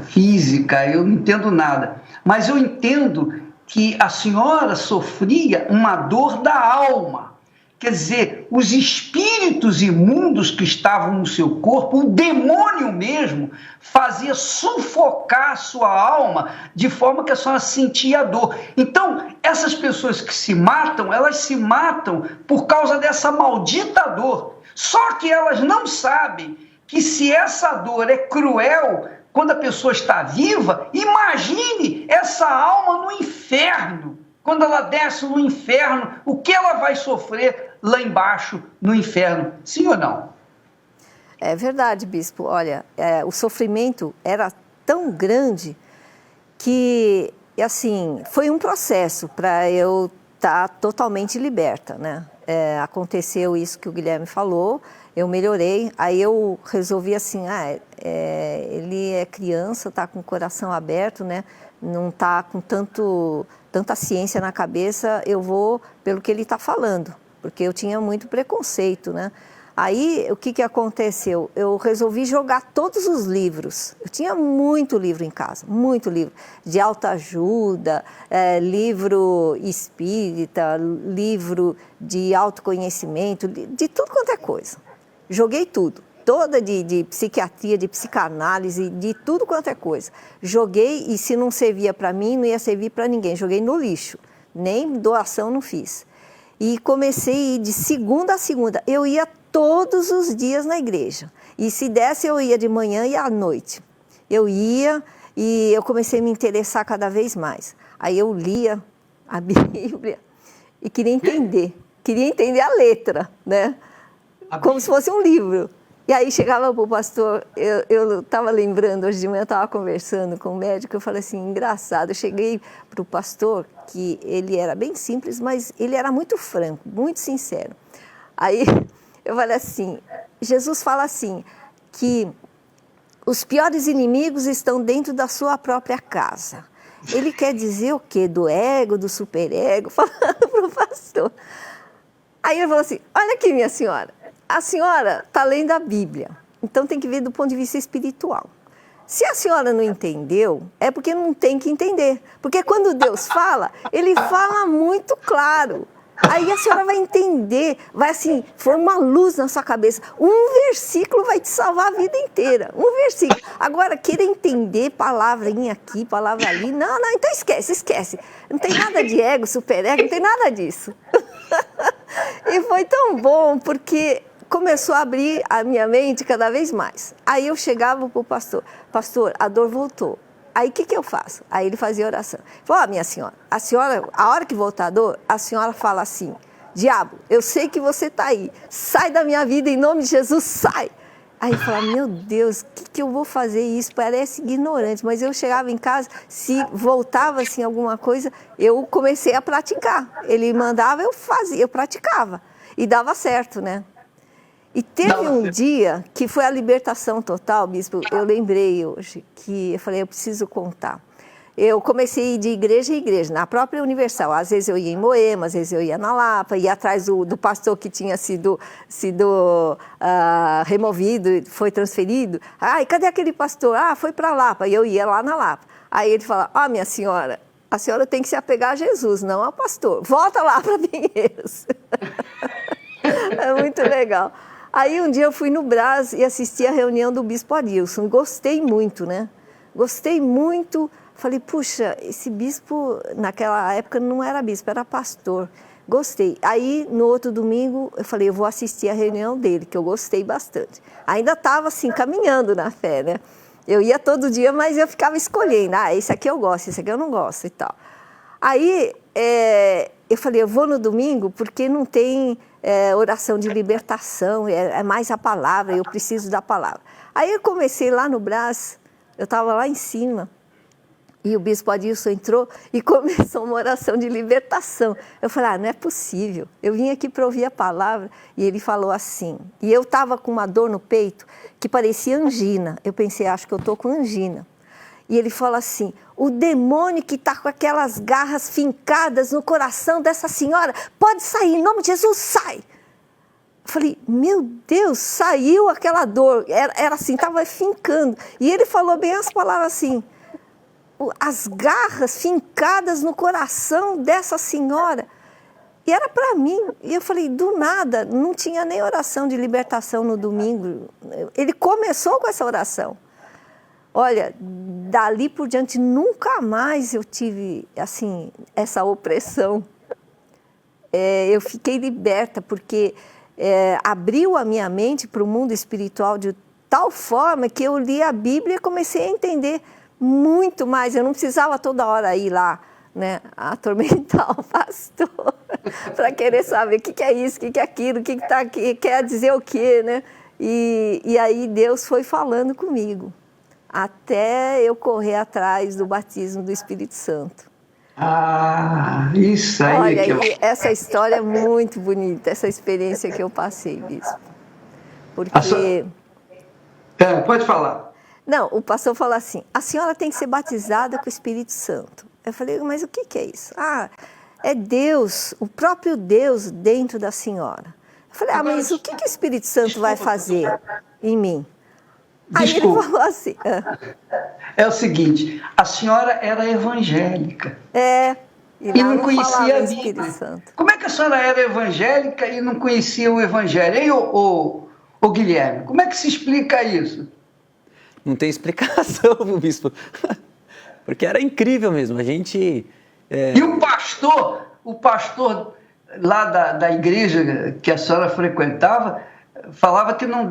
física, eu não entendo nada. Mas eu entendo que a senhora sofria uma dor da alma. Quer dizer, os espíritos imundos que estavam no seu corpo, o demônio mesmo, fazia sufocar a sua alma de forma que a senhora sentia a dor. Então, essas pessoas que se matam, elas se matam por causa dessa maldita dor. Só que elas não sabem que se essa dor é cruel, quando a pessoa está viva, imagine essa alma no inferno. Quando ela desce no inferno, o que ela vai sofrer lá embaixo no inferno? Sim ou não? É verdade, bispo. Olha, o sofrimento era tão grande que, assim, foi um processo para eu estar totalmente liberta, né? Aconteceu isso que o Guilherme falou, eu melhorei, aí eu resolvi assim, ele é criança, está com o coração aberto, né? Não está com tanta ciência na cabeça, eu vou pelo que ele está falando, porque eu tinha muito preconceito, né? Aí, o que aconteceu? Eu resolvi jogar todos os livros. Eu tinha muito livro em casa, muito livro. De autoajuda, livro espírita, livro de autoconhecimento, de tudo quanto é coisa. Joguei tudo. Toda de psiquiatria, de psicanálise, de tudo quanto é coisa. Joguei e se não servia para mim, não ia servir para ninguém. Joguei no lixo. Nem doação não fiz. E comecei a ir de segunda a segunda. Eu ia todos os dias na igreja. E se desse, eu ia de manhã e à noite. Eu ia e eu comecei a me interessar cada vez mais. Aí eu lia a Bíblia e queria entender a letra, né? Como se fosse um livro. E aí chegava para o pastor, eu estava lembrando, hoje de manhã eu estava conversando com o médico, eu falei assim, engraçado, eu cheguei para o pastor, que ele era bem simples, mas ele era muito franco, muito sincero. Aí eu falei assim, Jesus fala assim, que os piores inimigos estão dentro da sua própria casa. Ele quer dizer o quê? Do ego, do superego, falando para o pastor. Aí ele falou assim, olha aqui minha senhora, a senhora está lendo a Bíblia, então tem que ver do ponto de vista espiritual. Se a senhora não entendeu, é porque não tem que entender. Porque quando Deus fala, Ele fala muito claro. Aí a senhora vai entender, vai assim, for uma luz na sua cabeça. Um versículo vai te salvar a vida inteira, um versículo. Agora, querer entender palavrinha aqui, palavra ali, não, então esquece. Não tem nada de ego, superego, não tem nada disso. E foi tão bom, porque começou a abrir a minha mente cada vez mais. Aí eu chegava para o pastor, a dor voltou. Aí o que eu faço? Aí ele fazia oração. Falou, minha senhora, a hora que voltar a dor, a senhora fala assim, diabo, eu sei que você está aí, sai da minha vida em nome de Jesus, sai. Aí eu falava, meu Deus, o que eu vou fazer isso? Parece ignorante, mas eu chegava em casa, se voltava assim alguma coisa, eu comecei a praticar. Ele mandava, eu fazia, eu praticava. E dava certo, né? E teve um dia que foi a libertação total, bispo, eu lembrei hoje, que eu falei, eu preciso contar. Eu comecei a ir de igreja em igreja, na própria Universal. Às vezes eu ia em Moema, às vezes eu ia na Lapa, ia atrás do pastor que tinha sido removido, foi transferido. Ai, cadê aquele pastor? Ah, foi para Lapa. E eu ia lá na Lapa. Aí ele fala, minha senhora, a senhora tem que se apegar a Jesus, não ao pastor. Volta lá para Pinheiros. É muito legal. Aí um dia eu fui no Brás e assisti a reunião do bispo Adilson. Gostei muito, né? Gostei muito. Falei, puxa, esse bispo, naquela época não era bispo, era pastor. Gostei. Aí, no outro domingo, eu falei, eu vou assistir a reunião dele, que eu gostei bastante. Ainda estava, assim, caminhando na fé, né? Eu ia todo dia, mas eu ficava escolhendo. Esse aqui eu gosto, esse aqui eu não gosto e tal. Aí, eu falei, eu vou no domingo porque não tem oração de libertação, é mais a palavra, eu preciso da palavra. Aí eu comecei lá no Brás, eu estava lá em cima, e o bispo Adilson entrou e começou uma oração de libertação. Eu falei, não é possível. Eu vim aqui para ouvir a palavra e ele falou assim. E eu estava com uma dor no peito que parecia angina. Eu pensei, acho que eu estou com angina. E ele falou assim, o demônio que está com aquelas garras fincadas no coração dessa senhora, pode sair, em nome de Jesus, sai. Eu falei, meu Deus, saiu aquela dor. Era assim, estava fincando. E ele falou bem as palavras assim, as garras fincadas no coração dessa senhora. E era para mim. E eu falei, do nada, não tinha nem oração de libertação no domingo. Ele começou com essa oração. Olha, dali por diante, nunca mais eu tive, assim, essa opressão. Eu fiquei liberta, porque abriu a minha mente para o mundo espiritual de tal forma que eu li a Bíblia e comecei a entender muito mais. Eu não precisava toda hora ir lá, né, atormentar o pastor para querer saber o que é isso, o que é aquilo, o que está aqui, quer dizer o quê, né? E aí Deus foi falando comigo, até eu correr atrás do batismo do Espírito Santo. Isso aí. Olha, essa história é muito bonita, essa experiência que eu passei, bispo. Porque... Pode falar. Não, o pastor falou assim, a senhora tem que ser batizada com o Espírito Santo. Eu falei, mas o que é isso? É Deus, o próprio Deus dentro da senhora. Eu falei, mas o que o Espírito Santo vai fazer em mim? Aí ele falou assim... É o seguinte, a senhora era evangélica. E não conhecia a Bíblia. Espírito Santo. Como é que a senhora era evangélica e não conhecia o Evangelho? Hein, ô Guilherme, como é que se explica isso? Não tem explicação, viu, bispo? Porque era incrível mesmo, a gente... E o pastor lá da igreja que a senhora frequentava, falava que não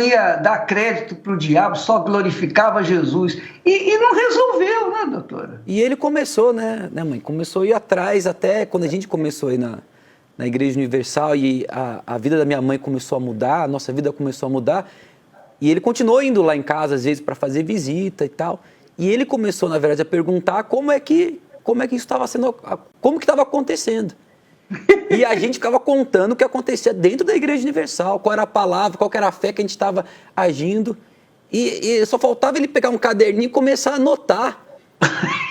ia dar crédito para o diabo, só glorificava Jesus. E não resolveu, né, doutora? E ele começou, né, mãe? Começou a ir atrás, até quando a gente começou a ir na Igreja Universal e a vida da minha mãe começou a mudar, a nossa vida começou a mudar. E ele continuou indo lá em casa, às vezes, para fazer visita e tal. E ele começou, na verdade, a perguntar como é que isso estava sendo, como que estava acontecendo. E a gente ficava contando o que acontecia dentro da Igreja Universal, qual era a palavra, qual era a fé que a gente estava agindo. E só faltava ele pegar um caderninho e começar a anotar.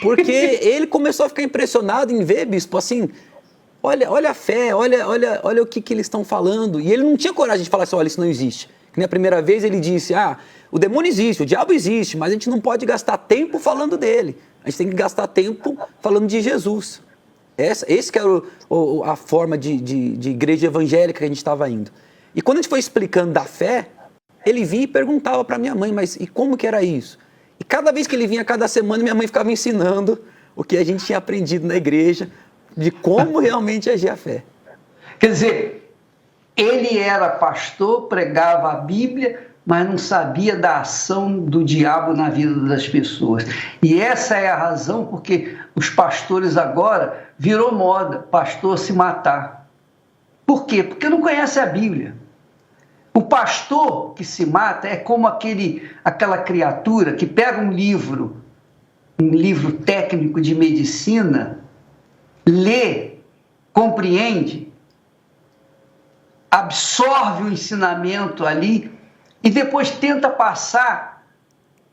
Porque ele começou a ficar impressionado em ver, bispo, assim, olha a fé, olha o que eles estão falando. E ele não tinha coragem de falar assim, olha, isso não existe. Que na primeira vez ele disse, o demônio existe, o diabo existe, mas a gente não pode gastar tempo falando dele. A gente tem que gastar tempo falando de Jesus. Esse que era a forma de igreja evangélica que a gente estava indo. E quando a gente foi explicando da fé, ele vinha e perguntava para minha mãe, mas e como que era isso? E cada vez que ele vinha, cada semana, minha mãe ficava ensinando o que a gente tinha aprendido na igreja, de como realmente agir a fé. Quer dizer, ele era pastor, pregava a Bíblia, mas não sabia da ação do diabo na vida das pessoas. E essa é a razão porque os pastores agora virou moda, pastor se matar. Por quê? Porque não conhece a Bíblia. O pastor que se mata é como aquela criatura que pega um livro técnico de medicina, lê, compreende, absorve o ensinamento ali e depois tenta passar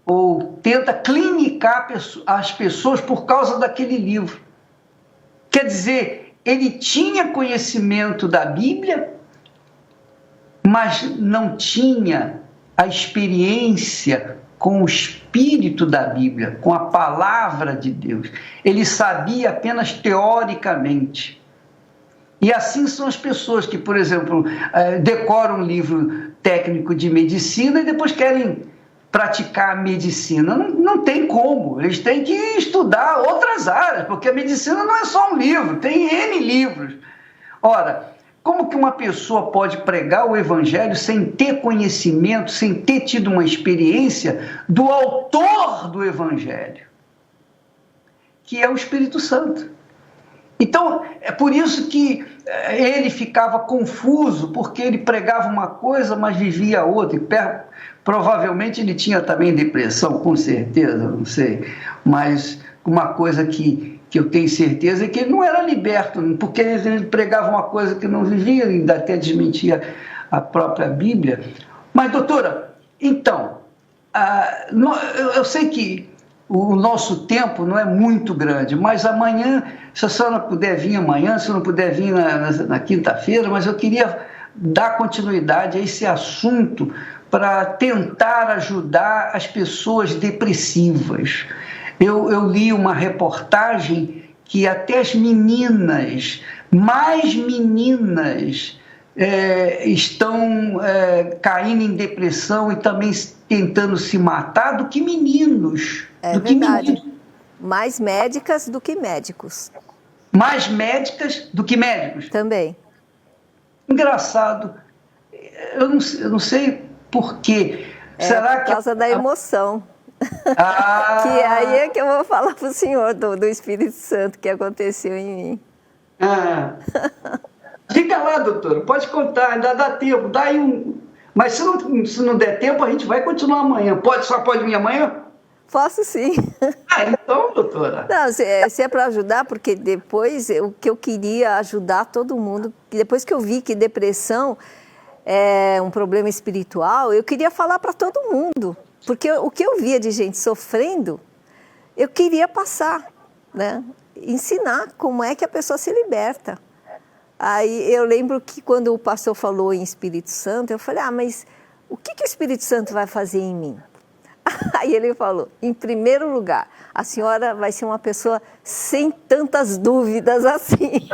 ou tenta clinicar as pessoas por causa daquele livro. Quer dizer, ele tinha conhecimento da Bíblia, mas não tinha a experiência com o espírito da Bíblia, com a palavra de Deus. Ele sabia apenas teoricamente. E assim são as pessoas que, por exemplo, decoram um livro técnico de medicina e depois querem praticar a medicina. Não tem como, eles têm que estudar outras áreas, porque a medicina não é só um livro, tem N livros. Ora, como que uma pessoa pode pregar o evangelho sem ter conhecimento, sem ter tido uma experiência do autor do evangelho, que é o Espírito Santo? Então, é por isso que ele ficava confuso, porque ele pregava uma coisa, mas vivia outra. E provavelmente ele tinha também depressão, com certeza, não sei. Mas uma coisa que eu tenho certeza é que ele não era liberto, porque ele pregava uma coisa que não vivia, ainda até desmentia a própria Bíblia. Mas, doutora, então, eu sei que o nosso tempo não é muito grande, mas amanhã, se a senhora puder vir amanhã, se não puder vir na quinta-feira, mas eu queria dar continuidade a esse assunto para tentar ajudar as pessoas depressivas. Eu li uma reportagem que até as meninas, mais meninas, estão caindo em depressão e também tentando se matar do que meninos. É verdade. Mais médicas do que médicos. Mais médicas do que médicos? Também. Engraçado. Eu não sei por quê. Será por causa da emoção. Que aí é que eu vou falar para o senhor do Espírito Santo que aconteceu em mim. Diga lá, doutora, pode contar, ainda dá tempo, dá aí um... Mas se não der tempo, a gente vai continuar amanhã. Só pode vir amanhã? Posso sim. Então, doutora. Não, se é para ajudar, porque depois o que eu queria ajudar todo mundo, depois que eu vi que depressão é um problema espiritual, eu queria falar para todo mundo. Porque o que eu via de gente sofrendo, eu queria passar, né? Ensinar como é que a pessoa se liberta. Aí eu lembro que quando o pastor falou em Espírito Santo, eu falei, mas o que o Espírito Santo vai fazer em mim? Aí ele falou, em primeiro lugar, a senhora vai ser uma pessoa sem tantas dúvidas assim.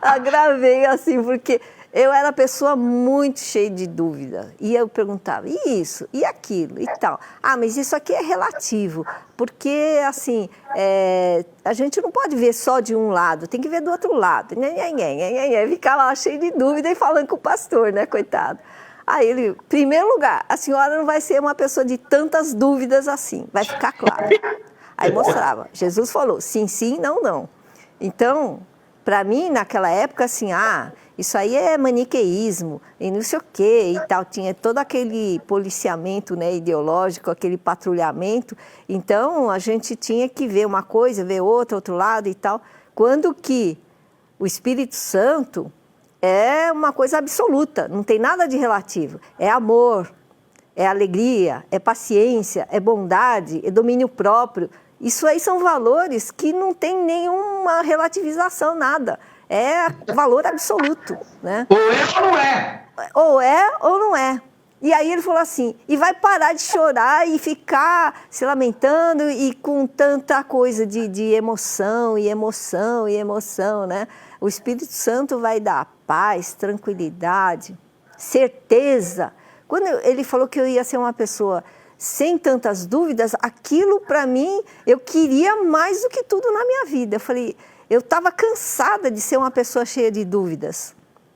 Agravei assim, porque eu era pessoa muito cheia de dúvida. E eu perguntava, e isso? E aquilo? E tal. Mas isso aqui é relativo. Porque, assim, a gente não pode ver só de um lado, tem que ver do outro lado. Ficava lá cheio de dúvida e falando com o pastor, né, coitado. Aí ele, em primeiro lugar, a senhora não vai ser uma pessoa de tantas dúvidas assim, vai ficar claro. Aí mostrava, Jesus falou, sim, sim, não, não. Então, para mim, naquela época, assim, isso aí é maniqueísmo, e não sei o quê, e tal. Tinha todo aquele policiamento, né, ideológico, aquele patrulhamento. Então, a gente tinha que ver uma coisa, ver outra, outro lado e tal. Quando que o Espírito Santo é uma coisa absoluta, não tem nada de relativo. É amor, é alegria, é paciência, é bondade, é domínio próprio. Isso aí são valores que não tem nenhuma relativização, nada. É valor absoluto, né? Ou é ou não é? Ou é ou não é. E aí ele falou assim, e vai parar de chorar e ficar se lamentando e com tanta coisa de emoção, e emoção, e emoção, né? O Espírito Santo vai dar paz, tranquilidade, certeza. Quando ele falou que eu ia ser uma pessoa sem tantas dúvidas, aquilo para mim, eu queria mais do que tudo na minha vida. Eu falei, eu estava cansada de ser uma pessoa cheia de dúvidas.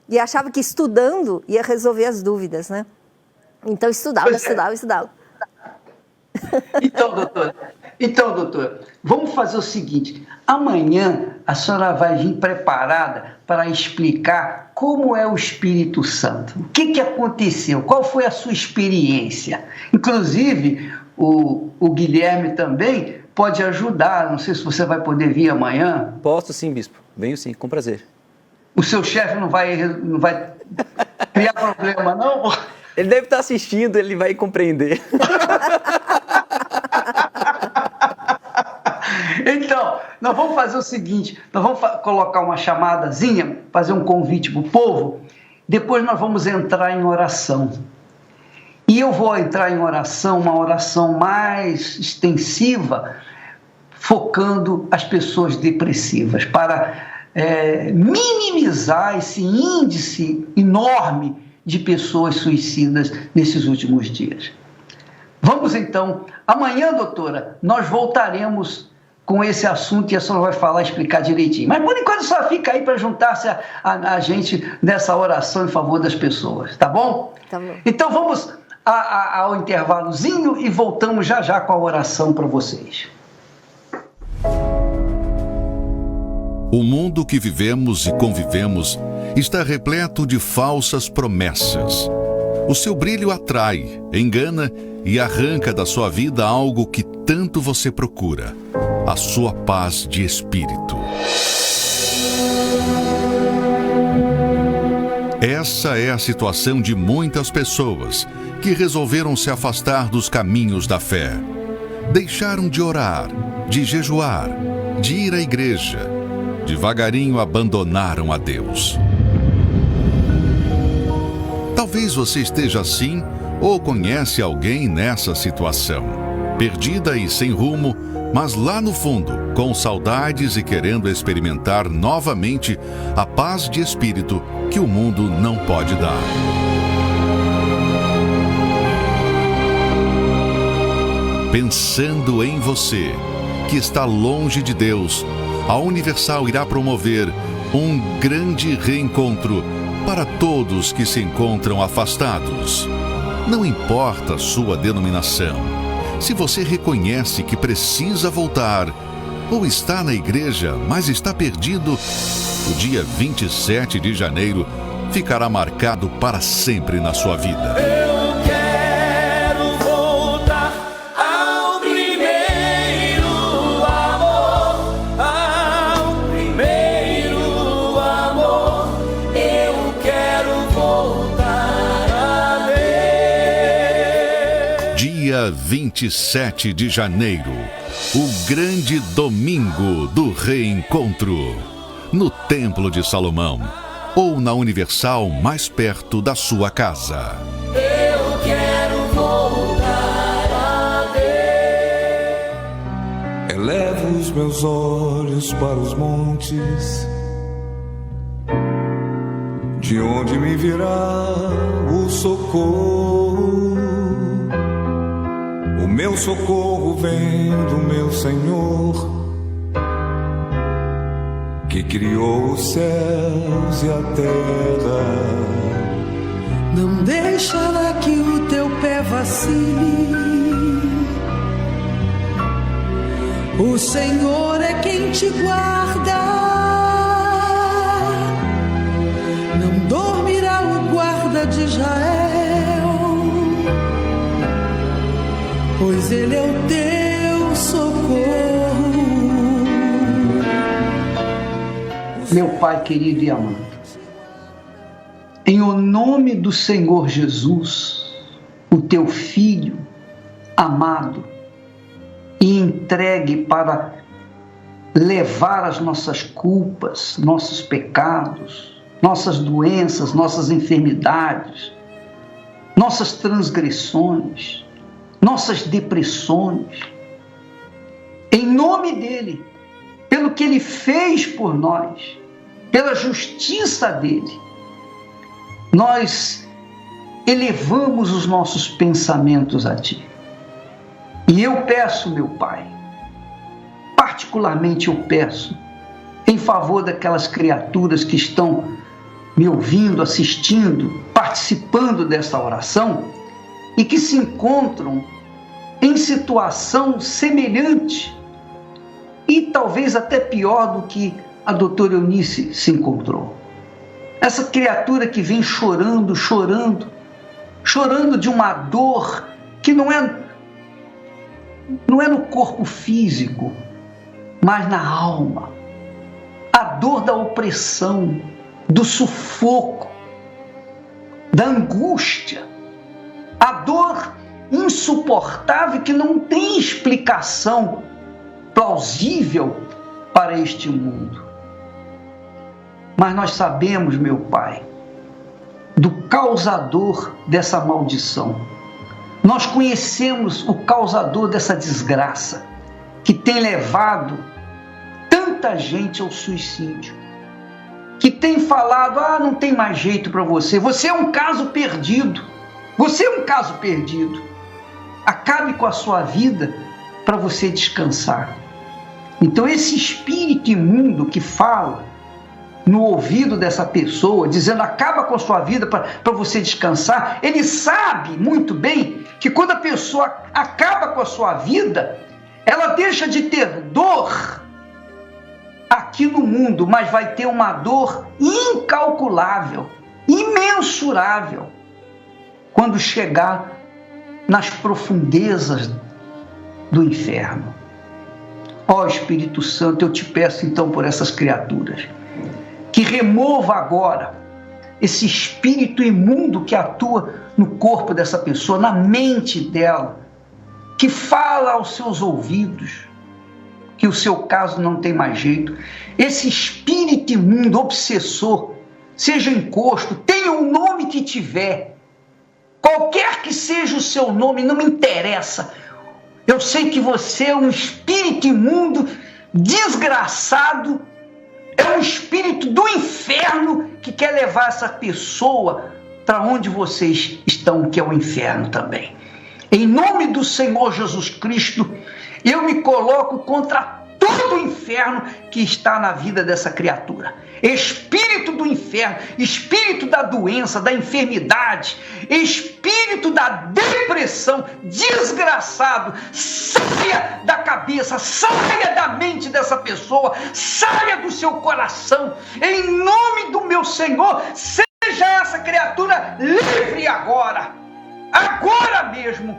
E achava que estudando ia resolver as dúvidas, né? Então estudava. Então, doutora, vamos fazer o seguinte. Amanhã a senhora vai vir preparada para explicar como é o Espírito Santo. O que aconteceu? Qual foi a sua experiência? Inclusive, o Guilherme também pode ajudar. Não sei se você vai poder vir amanhã. Posso sim, bispo. Venho sim, com prazer. O seu chefe não vai criar problema, não? Ele deve estar assistindo, ele vai compreender. Então, nós vamos fazer o seguinte, nós vamos colocar uma chamadazinha, fazer um convite para o povo, depois nós vamos entrar em oração. E eu vou entrar em oração, uma oração mais extensiva, focando as pessoas depressivas, para minimizar esse índice enorme de pessoas suicidas nesses últimos dias. Vamos então, amanhã, doutora, nós voltaremos com esse assunto e a senhora vai falar, explicar direitinho. Mas por enquanto só fica aí para juntar-se a gente nessa oração em favor das pessoas, tá bom? Tá bom. Então vamos ao intervalozinho e voltamos já com a oração para vocês. O mundo que vivemos e convivemos está repleto de falsas promessas. O seu brilho atrai, engana e arranca da sua vida algo que tanto você procura: a sua paz de espírito. Essa é a situação de muitas pessoas que resolveram se afastar dos caminhos da fé. Deixaram de orar, de jejuar, de ir à igreja. Devagarinho abandonaram a Deus. Talvez você esteja assim ou conhece alguém nessa situação, perdida e sem rumo, mas lá no fundo, com saudades e querendo experimentar novamente a paz de espírito que o mundo não pode dar. Pensando em você, que está longe de Deus, a Universal irá promover um grande reencontro para todos que se encontram afastados. Não importa a sua denominação. Se você reconhece que precisa voltar, ou está na igreja, mas está perdido, o dia 27 de janeiro ficará marcado para sempre na sua vida. Eu quero voltar ao primeiro amor, ao primeiro amor. Eu quero voltar a ver. Dia 27 de janeiro, o grande domingo do reencontro, no Templo de Salomão, ou na Universal mais perto da sua casa. Eu quero voltar a ver. Elevo os meus olhos para os montes, de onde me virá o socorro. O meu socorro vem do meu Senhor, que criou os céus e a terra. Não deixará que o teu pé vacile. O Senhor é quem te guarda. de Israel, pois Ele é o teu socorro. Meu Pai querido e amado, em o nome do Senhor Jesus, o teu Filho amado e entregue para levar as nossas culpas, nossos pecados, nossas doenças, nossas enfermidades, nossas transgressões, nossas depressões, em nome dele, pelo que ele fez por nós, pela justiça dele, nós elevamos os nossos pensamentos a ti. E eu peço, meu Pai, particularmente eu peço, em favor daquelas criaturas que estão me ouvindo, assistindo, participando dessa oração e que se encontram em situação semelhante e talvez até pior do que a doutora Eunice se encontrou. Essa criatura que vem chorando de uma dor que não é no corpo físico, mas na alma. A dor da opressão, do sufoco, da angústia, a dor insuportável que não tem explicação plausível para este mundo. Mas nós sabemos, meu Pai, do causador dessa maldição. Nós conhecemos o causador dessa desgraça que tem levado tanta gente ao suicídio, que tem falado, não tem mais jeito para você, você é um caso perdido, você é um caso perdido, acabe com a sua vida para você descansar. Então esse espírito imundo que fala no ouvido dessa pessoa, dizendo acaba com a sua vida para você descansar, ele sabe muito bem que quando a pessoa acaba com a sua vida, ela deixa de ter dor aqui no mundo, mas vai ter uma dor incalculável, imensurável, quando chegar nas profundezas do inferno. Ó Espírito Santo, eu te peço então por essas criaturas, que remova agora esse espírito imundo que atua no corpo dessa pessoa, na mente dela, que fala aos seus ouvidos que o seu caso não tem mais jeito. Esse espírito imundo, obsessor, seja encosto, tenha o nome que tiver, qualquer que seja o seu nome, não me interessa. Eu sei que você é um espírito imundo, desgraçado, é um espírito do inferno que quer levar essa pessoa para onde vocês estão, que é o inferno também. Em nome do Senhor Jesus Cristo, eu me coloco contra todo o inferno que está na vida dessa criatura. Espírito do inferno, espírito da doença, da enfermidade, espírito da depressão, desgraçado, saia da cabeça, saia da mente dessa pessoa, saia do seu coração, em nome do meu Senhor, seja essa criatura livre agora mesmo,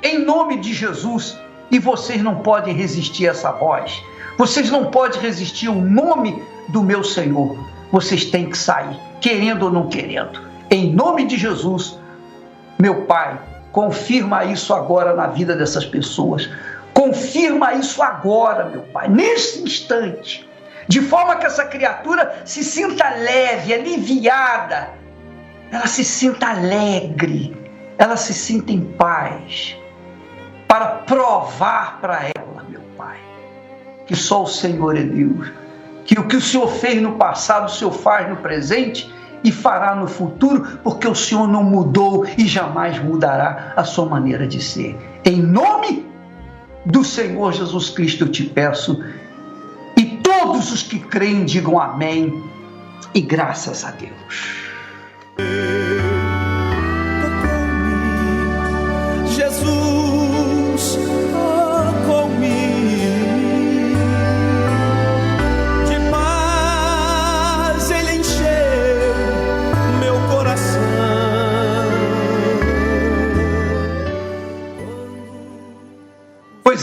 em nome de Jesus. E vocês não podem resistir a essa voz, vocês não podem resistir ao nome do meu Senhor. Vocês têm que sair, querendo ou não querendo, em nome de Jesus. Meu Pai, confirma isso agora na vida dessas pessoas, confirma isso agora, meu Pai, nesse instante, de forma que essa criatura se sinta leve, aliviada, ela se sinta alegre, ela se sinta em paz, para provar para ela, meu Pai, que só o Senhor é Deus, que o que o Senhor fez no passado, o Senhor faz no presente e fará no futuro, porque o Senhor não mudou e jamais mudará a sua maneira de ser. Em nome do Senhor Jesus Cristo eu te peço, e todos os que creem digam amém e graças a Deus. Jesus, tocou-me, de paz Ele encheu meu coração.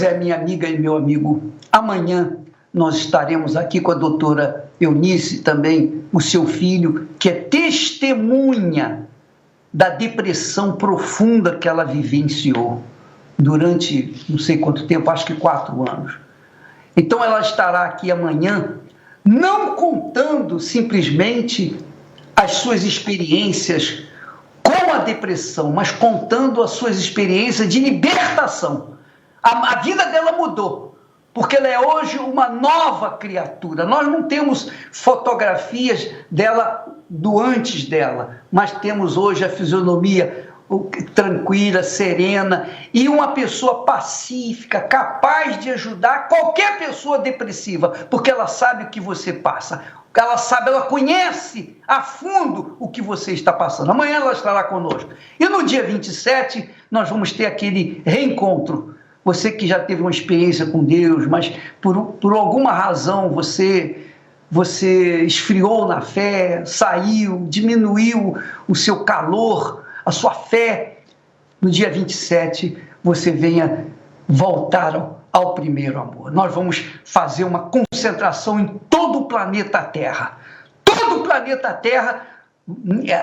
Pois é, minha amiga e meu amigo, amanhã nós estaremos aqui com a doutora Eunice, também o seu filho, que é testemunha da depressão profunda que ela vivenciou durante não sei quanto tempo, acho que 4 anos. Então ela estará aqui amanhã, não contando simplesmente as suas experiências com a depressão, mas contando as suas experiências de libertação. A vida dela mudou, porque ela é hoje uma nova criatura. Nós não temos fotografias dela do antes dela, mas temos hoje a fisionomia tranquila, serena e uma pessoa pacífica, capaz de ajudar qualquer pessoa depressiva, porque ela sabe o que você passa. Ela sabe, ela conhece a fundo o que você está passando. Amanhã ela estará conosco. E no dia 27, nós vamos ter aquele reencontro. Você que já teve uma experiência com Deus, mas por alguma razão você esfriou na fé, saiu, diminuiu o seu calor, a sua fé. No dia 27, você venha voltar ao primeiro amor. Nós vamos fazer uma concentração em todo o planeta Terra. Todo o planeta Terra,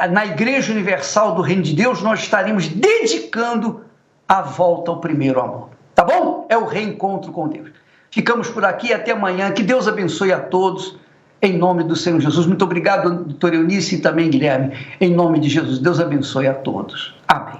na Igreja Universal do Reino de Deus, nós estaremos dedicando a volta ao primeiro amor. Tá bom? É o reencontro com Deus. Ficamos por aqui, até amanhã. Que Deus abençoe a todos, em nome do Senhor Jesus. Muito obrigado, doutora Eunice, e também Guilherme, em nome de Jesus. Deus abençoe a todos. Amém.